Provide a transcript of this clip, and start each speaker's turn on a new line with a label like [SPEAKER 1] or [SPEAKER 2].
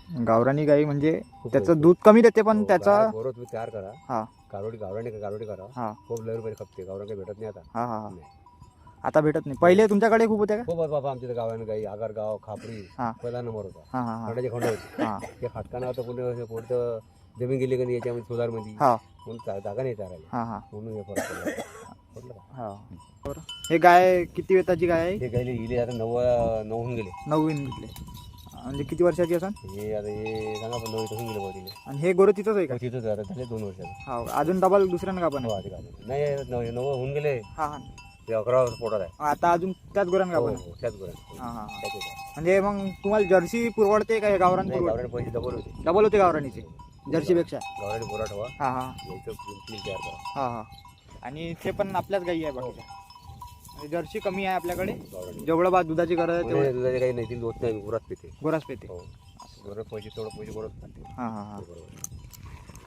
[SPEAKER 1] गावरानी गाई म्हणजे
[SPEAKER 2] खूप
[SPEAKER 1] त्याचं
[SPEAKER 2] पैसे.
[SPEAKER 1] दूध कमी देते पण
[SPEAKER 2] हो,
[SPEAKER 1] त्याचा
[SPEAKER 2] गाय बरोबर तुम्ही तयार करा.
[SPEAKER 1] हा
[SPEAKER 2] गावरानी करा.
[SPEAKER 1] हा
[SPEAKER 2] खूप लय रुपये खपते. गावरान काही भेटत नाही आता.
[SPEAKER 1] हा हा हा.
[SPEAKER 2] नाही.
[SPEAKER 1] आता भेटत नाही. पहिले तुमच्याकडे खूप होत्या का?
[SPEAKER 2] खूप आहेत बाबा आमच्या इथे गावरान गाई. आगरगाव, खापरी
[SPEAKER 1] हा
[SPEAKER 2] पहिला नंबर होता.
[SPEAKER 1] हा हा हा
[SPEAKER 2] खंडाचे खंड होते.
[SPEAKER 1] हा
[SPEAKER 2] ते खाटकाना होतं पुढं जमीन गेली का नाही याच्यामध्ये सुधारमध्ये
[SPEAKER 1] हा
[SPEAKER 2] म्हणून जागा नाही चारायला
[SPEAKER 1] हा हा
[SPEAKER 2] म्हणून हे फरक पडला. पडलं का?
[SPEAKER 1] हा. बरं. हे गाय किती वेताची गाय आहे?
[SPEAKER 2] हे गायले गेले आता 9 होऊन गेले.
[SPEAKER 1] नवीन घेतले म्हणजे किती वर्षाची असन?
[SPEAKER 2] हे आता हे सांगा पण 9 होऊन गेले बघ
[SPEAKER 1] आणि हे गोरं तिथंच आहे का?
[SPEAKER 2] तिथंच आता झाले 2 वर्षाचे.
[SPEAKER 1] हा अजून डबल दुसऱ्यानं का पण
[SPEAKER 2] हो
[SPEAKER 1] आहे?
[SPEAKER 2] आधी गाजले. नाही 9 होऊन गेले.
[SPEAKER 1] हा हा.
[SPEAKER 2] ते 11 पोटात आहे.
[SPEAKER 1] आता अजून त्याच गोऱ्यानं का
[SPEAKER 2] हो
[SPEAKER 1] पण आहे?
[SPEAKER 2] हो त्याच गोष्ट.
[SPEAKER 1] हा हा हा.
[SPEAKER 2] त्याच्यात आहे.
[SPEAKER 1] म्हणजे मग तुम्हाला जर्सी पुरवडते का हे गावरान
[SPEAKER 2] नाही
[SPEAKER 1] पुरवडते?
[SPEAKER 2] गावरान पैसे डबल होते.
[SPEAKER 1] डबल होते गावरानीचे जर्सीपेक्षा?
[SPEAKER 2] गावरान बोरा ठेवा
[SPEAKER 1] हा हा
[SPEAKER 2] यायचं प्लीज तयार करा.
[SPEAKER 1] हा हा. आणि ते पण आपल्याच गाई आहे बाकीच्या. म्हणजे जर्सी कमी आहे आपल्याकडे.
[SPEAKER 2] गावरान
[SPEAKER 1] जेवढं बा दुधाची गरज आहे तेवढं
[SPEAKER 2] दुधाचे काही नाही ती होत नाही गुरात पिते.
[SPEAKER 1] गोराच पेते.
[SPEAKER 2] हो गोरं पैसे तेवढं पैसे गोरच खाते.
[SPEAKER 1] हा हा हा.
[SPEAKER 2] बरोबर.